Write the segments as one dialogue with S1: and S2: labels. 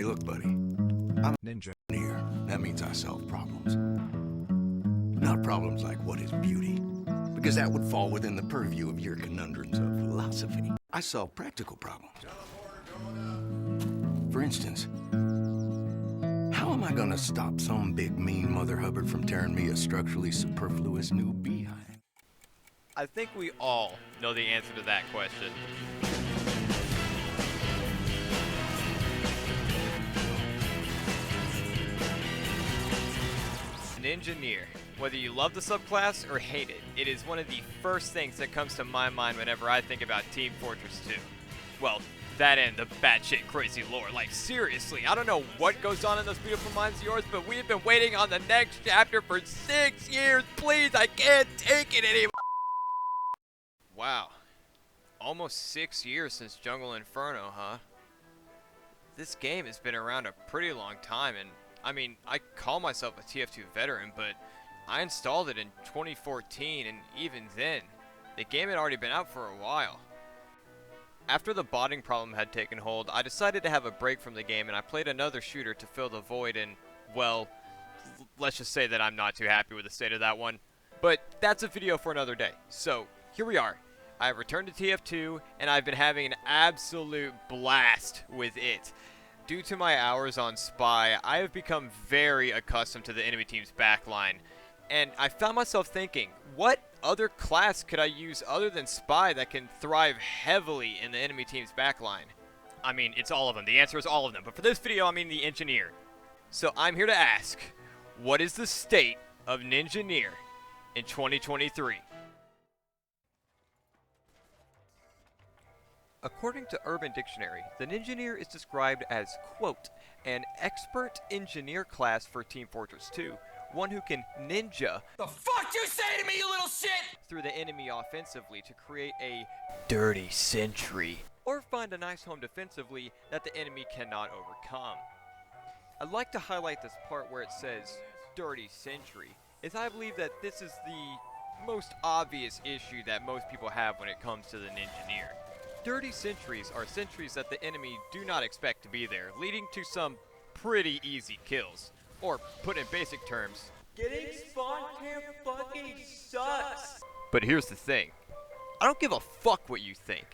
S1: look, buddy. I'm a Ninjaneer. That means I solve problems. Not problems like what is beauty, because that would fall within the purview of your conundrums of philosophy. I solve practical problems. For instance, how am I gonna stop some big mean Mother Hubbard from tearing me a structurally superfluous new beehive?
S2: I think we all know the answer to that question. Ninjaneer. Whether you love the subclass or hate it, it is one of the first things that comes to my mind whenever I think about Team Fortress 2. Well, that and the batshit crazy lore. Like, seriously, I don't know what goes on in those beautiful minds of yours, but we've been waiting on the next chapter for 6 years. Please, I can't take it anymore. Wow. Almost 6 years since Jungle Inferno, huh? This game has been around a pretty long time, and I mean, I call myself a TF2 veteran, but I installed it in 2014, and even then, the game had already been out for a while. After the botting problem had taken hold, I decided to have a break from the game, and I played another shooter to fill the void, and, well, let's just say that I'm not too happy with the state of that one. But that's a video for another day. So, here we are. I have returned to TF2, and I've been having an absolute blast with it. Due to my hours on Spy, I have become very accustomed to the enemy team's backline, and I found myself thinking, what other class could I use other than Spy that can thrive heavily in the enemy team's backline? I mean, it's all of them. The answer is all of them, but for this video, I mean the Engineer. So I'm here to ask, what is the state of Ninjaneer in 2023? According to Urban Dictionary, the Ninjaneer is described as, quote, an expert engineer class for Team Fortress 2, one who can ninja
S3: the fuck you say to me, you little shit!
S2: Through the enemy offensively to create a dirty sentry, or find a nice home defensively that the enemy cannot overcome. I'd like to highlight this part where it says dirty sentry, as I believe that this is the most obvious issue that most people have when it comes to the Ninjaneer. Dirty sentries are sentries that the enemy do not expect to be there, leading to some pretty easy kills. Or, put in basic terms, getting spawn camp fucking sucks! But here's the thing. I don't give a fuck what you think.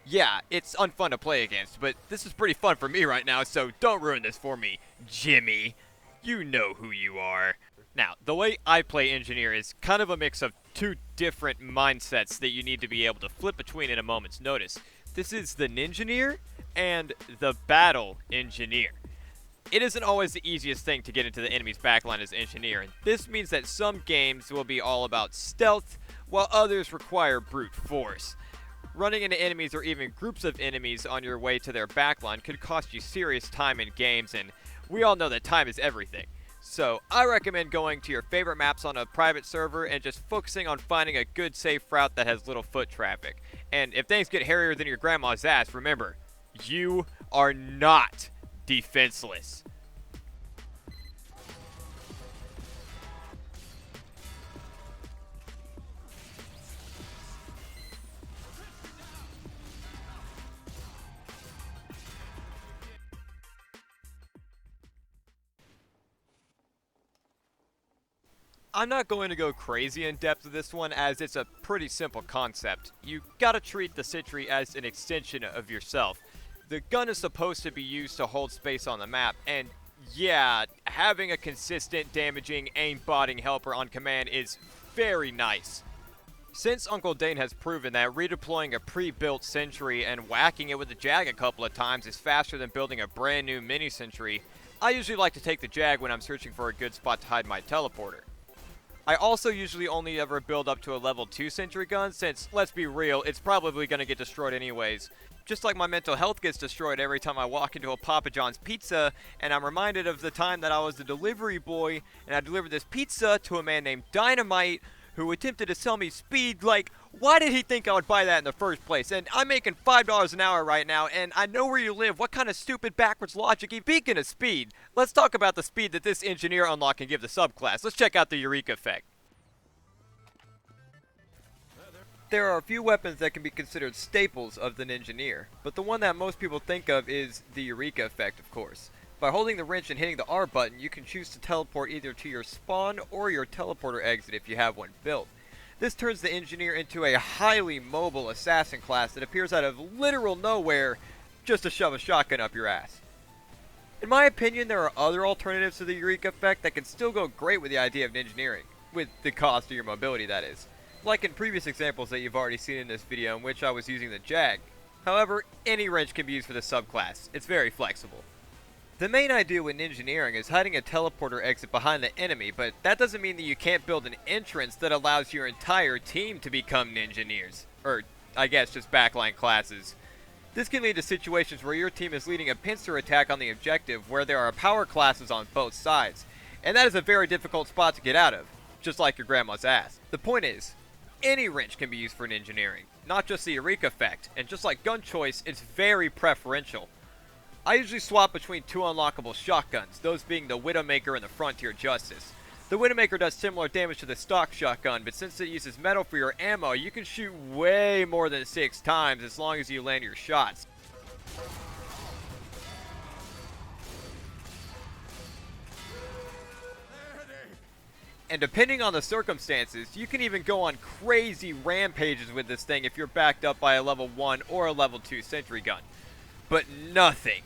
S2: Yeah, it's unfun to play against, but this is pretty fun for me right now, so don't ruin this for me, Jimmy. You know who you are. Now, the way I play Engineer is kind of a mix of two different mindsets that you need to be able to flip between in a moment's notice. This is the Ninjaneer and the Battle Engineer. It isn't always the easiest thing to get into the enemy's backline as Engineer, and this means that some games will be all about stealth, while others require brute force. Running into enemies or even groups of enemies on your way to their backline could cost you serious time in games, and we all know that time is everything. So, I recommend going to your favorite maps on a private server and just focusing on finding a good safe route that has little foot traffic. And if things get hairier than your grandma's ass, remember, you are not defenseless. I'm not going to go crazy in depth with this one, as it's a pretty simple concept. You gotta treat the sentry as an extension of yourself. The gun is supposed to be used to hold space on the map, and yeah, having a consistent, damaging, aim-botting helper on command is very nice. Since Uncle Dane has proven that redeploying a pre-built sentry and whacking it with the Jag a couple of times is faster than building a brand new mini-sentry, I usually like to take the Jag when I'm searching for a good spot to hide my teleporter. I also usually only ever build up to a level 2 sentry gun, since, let's be real, it's probably going to get destroyed anyways. Just like my mental health gets destroyed every time I walk into a Papa John's pizza, and I'm reminded of the time that I was the delivery boy, and I delivered this pizza to a man named Dynamite, who attempted to sell me speed. Like, why did he think I would buy that in the first place? And I'm making $5 an hour right now, and I know where you live. What kind of stupid backwards logic? Speaking of speed, let's talk about the speed that this Engineer unlock can give the subclass. Let's check out the Eureka effect. There are a few weapons that can be considered staples of the Ninjaneer, but the one that most people think of is the Eureka effect, of course. By holding the wrench and hitting the R button, you can choose to teleport either to your spawn or your teleporter exit if you have one built. This turns the Engineer into a highly mobile assassin class that appears out of literal nowhere just to shove a shotgun up your ass. In my opinion, there are other alternatives to the Eureka effect that can still go great with the idea of ninjaneering, with the cost of your mobility, that is. Like in previous examples that you've already seen in this video in which I was using the Jag. However, any wrench can be used for this subclass. It's very flexible. The main idea with ninjaneering is hiding a teleporter exit behind the enemy, but that doesn't mean that you can't build an entrance that allows your entire team to become ninjaneers. Or, I guess, just backline classes. This can lead to situations where your team is leading a pincer attack on the objective where there are power classes on both sides, and that is a very difficult spot to get out of, just like your grandma's ass. The point is, any wrench can be used for ninjaneering, not just the Eureka effect, and just like gun choice, it's very preferential. I usually swap between two unlockable shotguns, those being the Widowmaker and the Frontier Justice. The Widowmaker does similar damage to the stock shotgun, but since it uses metal for your ammo, you can shoot way more than 6 times as long as you land your shots. And depending on the circumstances, you can even go on crazy rampages with this thing if you're backed up by a level 1 or a level 2 sentry gun. But nothing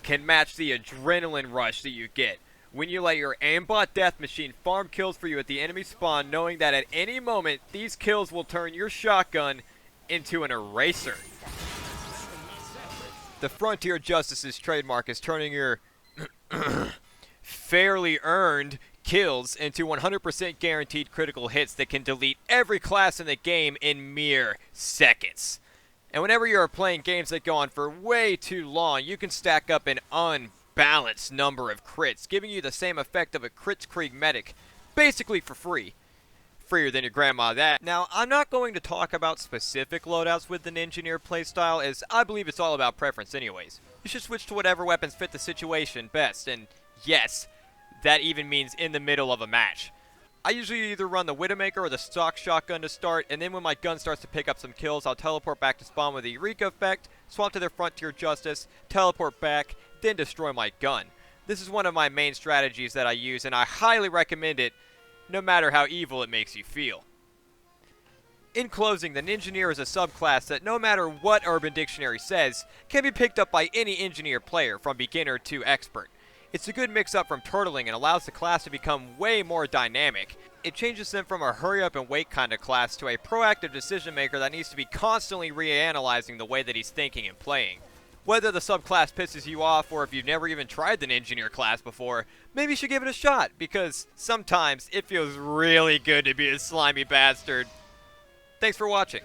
S2: can match the adrenaline rush that you get when you let your aimbot death machine farm kills for you at the enemy spawn, knowing that at any moment these kills will turn your shotgun into an eraser. The Frontier Justice's trademark is turning your fairly earned kills into 100% guaranteed critical hits that can delete every class in the game in mere seconds. And whenever you are playing games that go on for way too long, you can stack up an unbalanced number of crits, giving you the same effect of a Kritzkrieg medic, basically for free. Freer than your grandma that. Now, I'm not going to talk about specific loadouts with the Ninjaneer playstyle, as I believe it's all about preference anyways. You should switch to whatever weapons fit the situation best, and yes, that even means in the middle of a match. I usually either run the Widowmaker or the stock shotgun to start, and then when my gun starts to pick up some kills, I'll teleport back to spawn with the Eureka effect, swap to their Frontier Justice, teleport back, then destroy my gun. This is one of my main strategies that I use, and I highly recommend it, no matter how evil it makes you feel. In closing, the Ninjaneer is a subclass that no matter what Urban Dictionary says, can be picked up by any Engineer player, from beginner to expert. It's a good mix-up from turtling and allows the class to become way more dynamic. It changes them from a hurry-up-and-wait kind of class to a proactive decision-maker that needs to be constantly reanalyzing the way that he's thinking and playing. Whether the subclass pisses you off or if you've never even tried the Engineer class before, maybe you should give it a shot, because sometimes it feels really good to be a slimy bastard. Thanks for watching.